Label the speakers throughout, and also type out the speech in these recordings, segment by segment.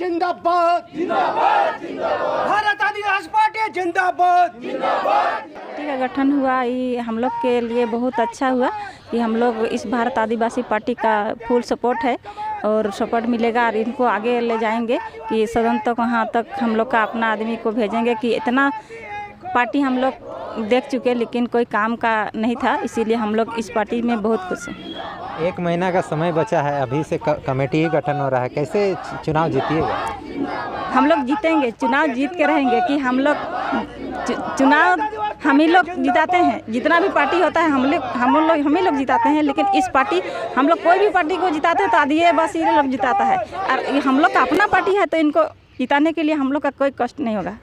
Speaker 1: जिंदाबाद जिंदाबाद जिंदाबाद, भारत आदिवासी पार्टी जिंदाबाद जिंदाबाद।
Speaker 2: पार्टी का गठन हुआ, ये हम लोग के लिए बहुत अच्छा हुआ कि हम लोग इस भारत आदिवासी पार्टी का फुल सपोर्ट है और सपोर्ट मिलेगा और इनको आगे ले जाएंगे कि सदन तक, वहाँ तक हम लोग का अपना आदमी को भेजेंगे कि इतना पार्टी हम लोग देख चुके लेकिन कोई काम का नहीं था, इसीलिए हम लोग इस पार्टी में बहुत खुश हैं।
Speaker 3: 1 महीना का समय बचा है, अभी से कमेटी ही गठन हो रहा है, कैसे चुनाव जीतिएगा?
Speaker 2: हम लोग जीतेंगे, चुनाव जीत के रहेंगे कि हम लोग चुनाव हम ही लोग जिताते हैं, जितना भी पार्टी होता है हम ही लोग जिताते हैं, लेकिन इस पार्टी हम लोग कोई भी पार्टी को जिताते हैं तो आधी बस ये लोग जिताता है और हम लोग का अपना पार्टी है तो इनको जिताने के लिए हम लोग का कोई कष्ट नहीं होगा।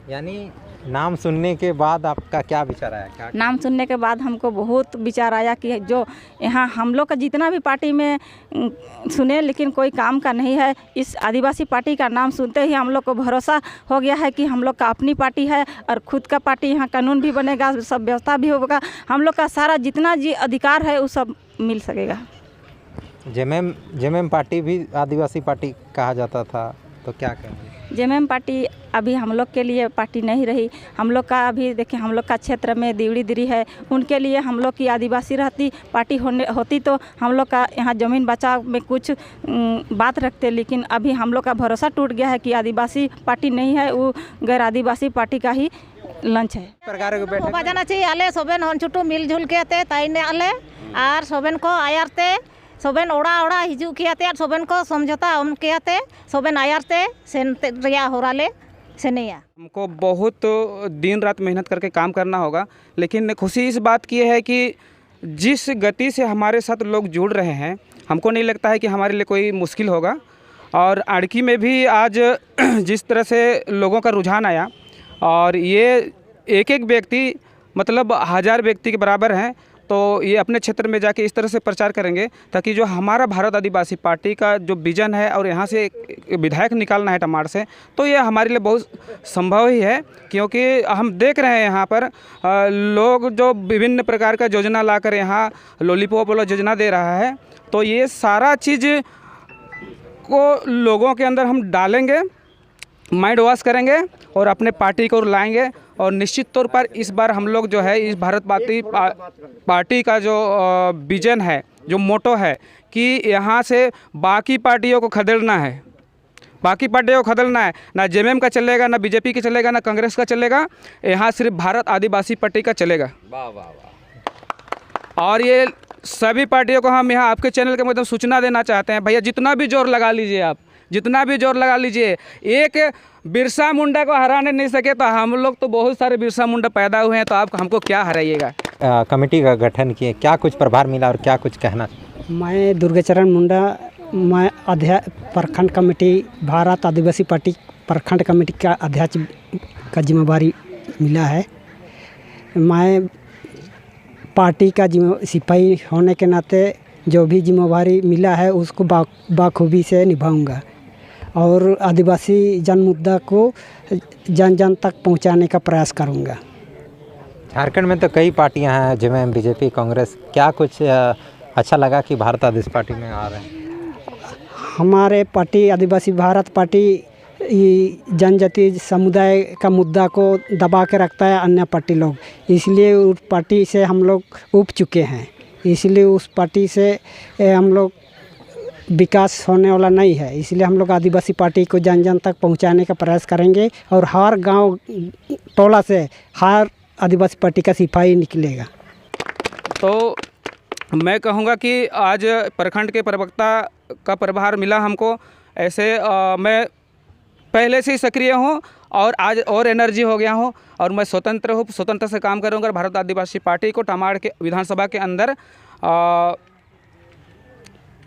Speaker 3: यानी नाम सुनने के बाद आपका क्या विचार आया? क्या
Speaker 2: नाम सुनने के बाद हमको बहुत विचार आया कि जो यहाँ हम लोग का जितना भी पार्टी में सुने लेकिन कोई काम का नहीं है, इस आदिवासी पार्टी का नाम सुनते ही हम लोग को भरोसा हो गया है कि हम लोग का अपनी पार्टी है और खुद का पार्टी, यहाँ कानून भी बनेगा, सब व्यवस्था भी होगा, हम लोग का सारा जितना जी अधिकार है वो सब मिल सकेगा।
Speaker 3: जेएमएम पार्टी भी आदिवासी पार्टी कहा जाता था, तो क्या कहेंगे?
Speaker 2: जेएमएम पार्टी अभी हम लोग के लिए पार्टी नहीं रही। हम लोग का अभी देखिए, हम लोग का क्षेत्र में दिवड़ी दिरी है, उनके लिए हम लोग की आदिवासी रहती पार्टी होती तो हम लोग का यहाँ ज़मीन बचाव में कुछ बात रखते, लेकिन अभी हम लोग का भरोसा टूट गया है कि आदिवासी पार्टी नहीं है, वो गैर आदिवासी पार्टी का ही लंच है।
Speaker 4: जाना चाहिए आले सोबेन हन छुटू मिलजुल के ताइने आले और सोबेन को आयारते सोबेन ओड़ा ओड़ा हिजू कियाते सोबेन को समझौता उनके सोबेन आयारते सेन रिया होराले सेनैया।
Speaker 5: हमको बहुत दिन रात मेहनत करके काम करना होगा, लेकिन खुशी इस बात की है कि जिस गति से हमारे साथ लोग जुड़ रहे हैं, हमको नहीं लगता है कि हमारे लिए कोई मुश्किल होगा। और आड़की में भी आज जिस तरह से लोगों का रुझान आया और ये एक व्यक्ति मतलब 1000 व्यक्ति के बराबर हैं, तो ये अपने क्षेत्र में जाके इस तरह से प्रचार करेंगे ताकि जो हमारा भारत आदिवासी पार्टी का जो विजन है और यहाँ से विधायक निकालना है टमाड़ से, तो ये हमारे लिए बहुत संभव ही है, क्योंकि हम देख रहे हैं यहाँ पर लोग जो विभिन्न प्रकार का योजना लाकर यहाँ लॉलीपॉप वाला योजना दे रहा है, तो ये सारा चीज़ को लोगों के अंदर हम डालेंगे, माइंड वॉश करेंगे और अपने पार्टी को लाएंगे। और निश्चित तौर पर इस बार हम लोग जो है इस भारत पार्टी का जो विजन है, जो मोटो है कि यहाँ से बाकी पार्टियों को खदेड़ना है, बाकी पार्टियों को खदेड़ना है, ना जेएमएम का चलेगा, ना बीजेपी का चलेगा, ना कांग्रेस का चलेगा, यहाँ सिर्फ भारत आदिवासी पार्टी का चलेगा। वाह वाह वाह। और ये सभी पार्टियों को हम यहाँ आपके चैनल के माध्यम सूचना देना चाहते हैं, भैया जितना भी जोर लगा लीजिए, आप जितना भी जोर लगा लीजिए, एक बिरसा मुंडा को हराने नहीं सके तो हम लोग तो बहुत सारे बिरसा मुंडा पैदा हुए हैं, तो आप हमको क्या हराइएगा।
Speaker 3: कमेटी का गठन किए, क्या कुछ प्रभार मिला और क्या कुछ कहना?
Speaker 6: मैं दुर्गाचरण मुंडा, मैं प्रखंड कमेटी भारत आदिवासी पार्टी प्रखंड कमेटी का अध्यक्ष का जिम्मेवारी मिला है। मैं पार्टी का सिपाही होने के नाते जो भी जिम्मेवारी मिला है उसको बाखूबी से निभाऊंगा और आदिवासी जन मुद्दा को जन जन तक पहुंचाने का प्रयास करूंगा।
Speaker 3: झारखंड में तो कई पार्टियां हैं, जेएमएम, बीजेपी, कांग्रेस, क्या कुछ अच्छा लगा कि भारत आदिवासी पार्टी में आ रहे हैं?
Speaker 6: हमारे पार्टी आदिवासी भारत पार्टी जनजाति समुदाय का मुद्दा को दबा के रखता है अन्य पार्टी लोग, इसलिए उस पार्टी से हम लोग उब चुके हैं, इसलिए उस पार्टी से हम लोग विकास होने वाला नहीं है, इसलिए हम लोग आदिवासी पार्टी को जन जन तक पहुंचाने का प्रयास करेंगे और हर गांव टोला से हर आदिवासी पार्टी का सिपाही निकलेगा।
Speaker 5: तो मैं कहूँगा कि आज प्रखंड के प्रवक्ता का प्रभार मिला हमको, ऐसे मैं पहले से ही सक्रिय हूँ और आज और एनर्जी हो गया हूँ और मैं स्वतंत्र हूँ, स्वतंत्र से काम करूँगा। भारत आदिवासी पार्टी को टमाड़ के विधानसभा के अंदर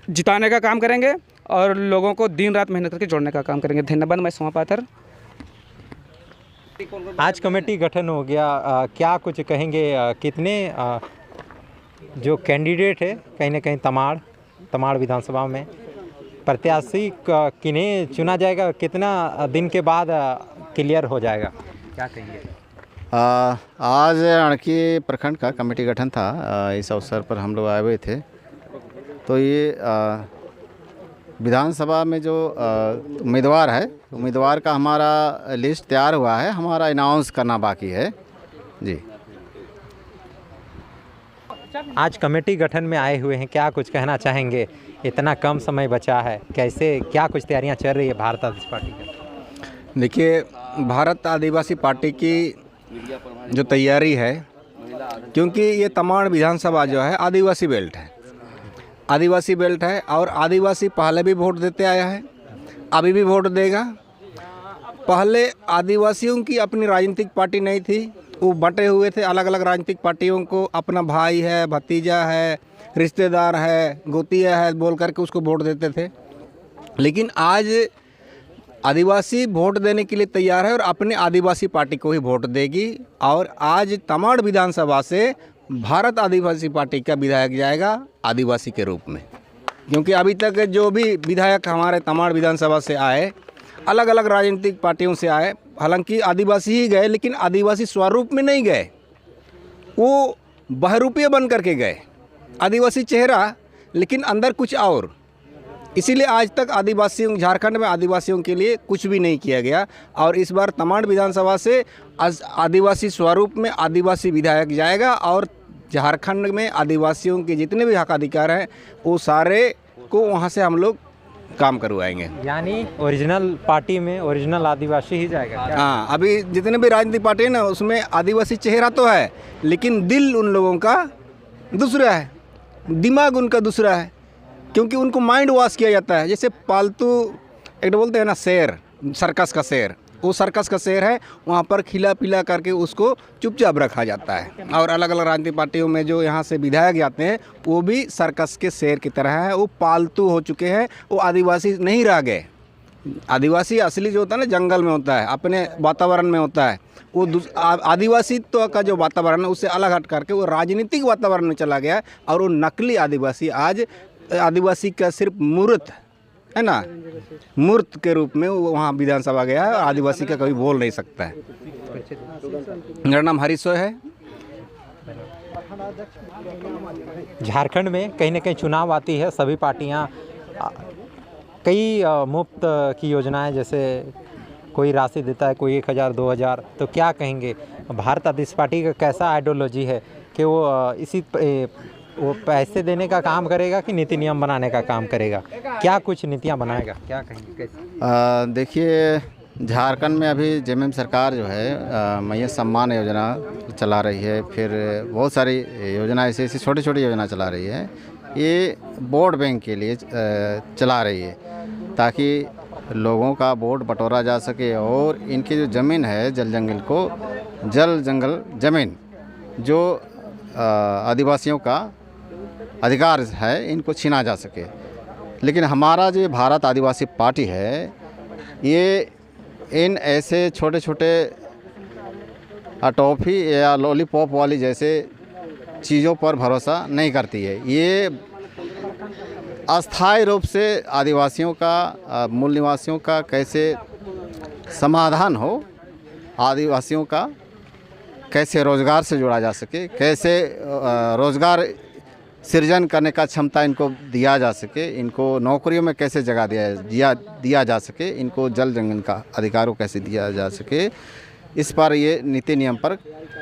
Speaker 5: जिताने का काम करेंगे और लोगों को दिन रात मेहनत करके जोड़ने का काम करेंगे। धन्यवाद। मैं सोमा पाथर।
Speaker 3: आज कमेटी गठन हो गया, क्या कुछ कहेंगे? कितने जो कैंडिडेट है कहीं ना कहीं तमाड़ विधानसभा में प्रत्याशी किन्हें चुना जाएगा, कितना दिन के बाद क्लियर हो जाएगा, क्या कहेंगे?
Speaker 7: आज अड़की प्रखंड का कमेटी गठन था, इस अवसर पर हम लोग आए हुए थे। तो ये विधानसभा में जो उम्मीदवार है, उम्मीदवार का हमारा लिस्ट तैयार हुआ है, हमारा अनाउंस करना बाकी है जी।
Speaker 3: आज कमेटी गठन में आए हुए हैं, क्या कुछ कहना चाहेंगे? इतना कम समय बचा है, कैसे क्या कुछ तैयारियां चल रही है भारत आदिवासी पार्टी की?
Speaker 8: देखिए, भारत आदिवासी पार्टी की जो तैयारी है, क्योंकि ये तमाड़ विधानसभा जो है आदिवासी बेल्ट है, आदिवासी बेल्ट है और आदिवासी पहले भी वोट देते आया है, अभी भी वोट देगा। पहले आदिवासियों की अपनी राजनीतिक पार्टी नहीं थी, वो बटे हुए थे अलग अलग राजनीतिक पार्टियों को, अपना भाई है, भतीजा है, रिश्तेदार है, गोतिया है बोल करके उसको वोट देते थे। लेकिन आज आदिवासी वोट देने के लिए तैयार है और अपने आदिवासी पार्टी को ही वोट देगी। और आज तमाड़ विधानसभा से भारत आदिवासी पार्टी का विधायक जाएगा आदिवासी के रूप में, क्योंकि अभी तक जो भी विधायक हमारे तमाड़ विधानसभा से आए, अलग अलग राजनीतिक पार्टियों से आए, हालांकि आदिवासी ही गए, लेकिन आदिवासी स्वरूप में नहीं गए, वो बहरूपीय बन करके गए, आदिवासी चेहरा लेकिन अंदर कुछ और। इसीलिए आज तक आदिवासियों, झारखंड में आदिवासियों के लिए कुछ भी नहीं किया गया। और इस बार तमाड़ विधानसभा से आदिवासी स्वरूप में आदिवासी विधायक जाएगा और झारखंड में आदिवासियों के जितने भी हक अधिकार हैं वो सारे को वहाँ से हम लोग काम करवाएंगे।
Speaker 3: यानी ओरिजिनल पार्टी में ओरिजिनल आदिवासी ही जाएगा?
Speaker 8: हाँ, अभी जितने भी राजनीतिक पार्टी है ना, उसमें आदिवासी चेहरा तो है, लेकिन दिल उन लोगों का दूसरा है, दिमाग उनका दूसरा है, क्योंकि उनको माइंड वॉश किया जाता है। जैसे पालतू एक बोलते हैं ना शेर, सर्कस का शेर, वो सर्कस का शेर है, वहाँ पर खिला पिला करके उसको चुपचाप रखा जाता है। और अलग अलग राजनीतिक पार्टियों में जो यहाँ से विधायक जाते हैं वो भी सर्कस के शेर की तरह है, वो पालतू हो चुके हैं, वो आदिवासी नहीं रह गए। आदिवासी असली जो होता है ना, जंगल में होता है, अपने वातावरण में होता है। वो आदिवासी तो का जो वातावरण है उससे अलग हट करके वो राजनीतिक वातावरण में चला गया और वो नकली आदिवासी आज आदिवासी का सिर्फ मूर्त है ना, मूर्त के रूप में वो वहाँ विधानसभा गया है, आदिवासी का कभी बोल नहीं सकता है। मेरा नाम हरीशो है।
Speaker 3: झारखंड में कहीं ना कहीं चुनाव आती है, सभी पार्टियां कई मुफ्त की योजनाएं, जैसे कोई राशि देता है, कोई 1000 2000, तो क्या कहेंगे भारत आदिवासी पार्टी का कैसा आइडियोलॉजी है कि वो पैसे देने का काम करेगा कि नीति नियम बनाने का काम करेगा? क्या कुछ नीतियां बनाएगा, क्या कहेंगे कैसे?
Speaker 7: देखिए, झारखंड में अभी जेएमएम सरकार जो है मैया सम्मान योजना चला रही है, फिर बहुत सारी योजना ऐसी ऐसी छोटी छोटी योजना चला रही है। ये वोट बैंक के लिए चला रही है ताकि लोगों का वोट बटोरा जा सके और इनकी जो ज़मीन है, जल जंगल ज़मीन जो आदिवासियों का अधिकार है, इनको छीना जा सके। लेकिन हमारा जो भारत आदिवासी पार्टी है, ये इन ऐसे छोटे छोटे टॉफ़ी या लॉलीपॉप वाली जैसे चीज़ों पर भरोसा नहीं करती है। ये अस्थायी रूप से आदिवासियों का, मूल निवासियों का कैसे समाधान हो, आदिवासियों का कैसे रोज़गार से जोड़ा जा सके, कैसे रोज़गार सृजन करने का क्षमता इनको दिया जा सके, इनको नौकरियों में कैसे जगह दिया जा सके, इनको जल जंगल का अधिकार को कैसे दिया जा सके, इस पर ये नीति नियम पर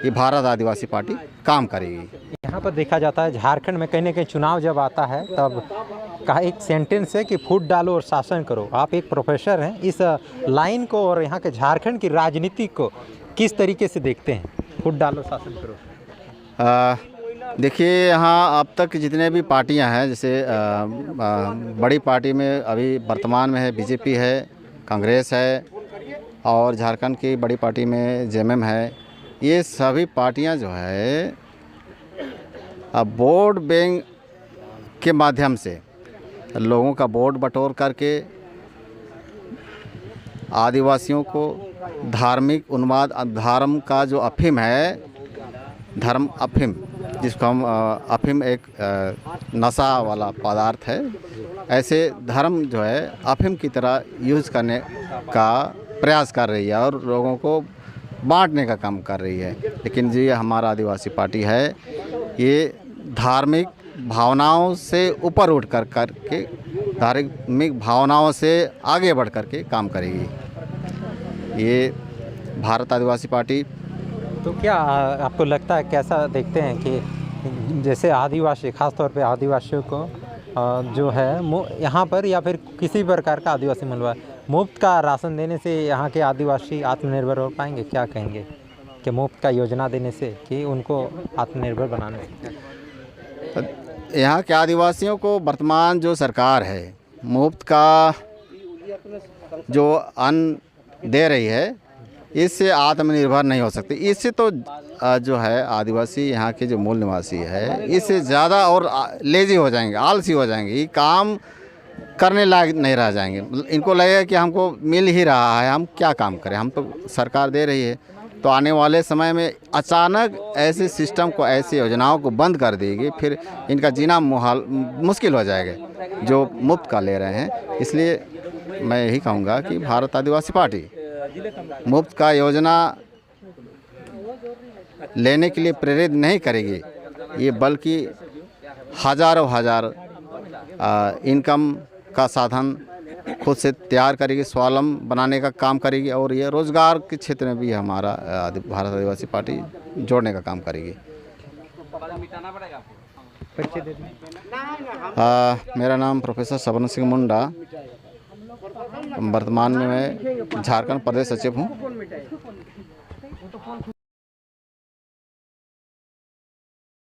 Speaker 7: ये भारत आदिवासी पार्टी काम करेगी।
Speaker 3: यहाँ पर देखा जाता है झारखंड में कहीं ना कहीं चुनाव जब आता है तब का एक सेंटेंस है कि फूट डालो और शासन करो। आप एक प्रोफेसर हैं, इस लाइन को और यहाँ के झारखंड की राजनीति को किस तरीके से देखते हैं? फूट डालो शासन करो।
Speaker 7: देखिए, यहाँ अब तक जितने भी पार्टियां हैं, जैसे बड़ी पार्टी में अभी वर्तमान में है बीजेपी है, कांग्रेस है और झारखंड की बड़ी पार्टी में जेएमएम है। ये सभी पार्टियां जो है अब वोट बैंक के माध्यम से लोगों का वोट बटोर करके आदिवासियों को धार्मिक उन्माद, धर्म का जो अफीम है, धर्म अफीम, जिसको हम अफीम एक नशा वाला पदार्थ है, ऐसे धर्म जो है अफीम की तरह यूज़ करने का प्रयास कर रही है और लोगों को बांटने का काम कर रही है। लेकिन जी हमारा आदिवासी पार्टी है, ये धार्मिक भावनाओं से ऊपर उठ कर के धार्मिक भावनाओं से आगे बढ़ कर के काम करेगी ये भारत आदिवासी पार्टी।
Speaker 3: तो क्या आपको लगता है, कैसा देखते हैं कि जैसे आदिवासी, खास तौर पे आदिवासियों को जो है यहाँ पर या फिर किसी प्रकार का आदिवासी मलबा मुफ्त का राशन देने से यहाँ के आदिवासी आत्मनिर्भर हो पाएंगे? क्या कहेंगे कि मुफ्त का योजना देने से कि उनको आत्मनिर्भर बनाने से?
Speaker 7: यहाँ के आदिवासियों को वर्तमान जो सरकार है मुफ्त का जो अन्न दे रही है इससे आत्मनिर्भर नहीं हो सकती। इससे तो जो है आदिवासी यहाँ के जो मूल निवासी है इससे ज़्यादा और लेजी हो जाएंगे, आलसी हो जाएंगे, ये काम करने लायक नहीं रह जाएंगे। इनको लगेगा कि हमको मिल ही रहा है, हम क्या काम करें, हम तो सरकार दे रही है। तो आने वाले समय में अचानक ऐसे सिस्टम को, ऐसी योजनाओं को बंद कर देगी, फिर इनका जीना मुश्किल हो जाएगा जो मुफ्त का ले रहे हैं। इसलिए मैं यही कहूँगा कि भारत आदिवासी पार्टी मुफ्त का योजना लेने के लिए प्रेरित नहीं करेगी, ये बल्कि हज़ारों इनकम का साधन खुद से तैयार करेगी, स्वावलंबन बनाने का काम करेगी और ये रोज़गार के क्षेत्र में भी हमारा भारत आदिवासी पार्टी जोड़ने का काम करेगी। मेरा नाम प्रोफेसर सवर्ण सिंह मुंडा, वर्तमान में मैं झारखंड प्रदेश सचिव हूँ।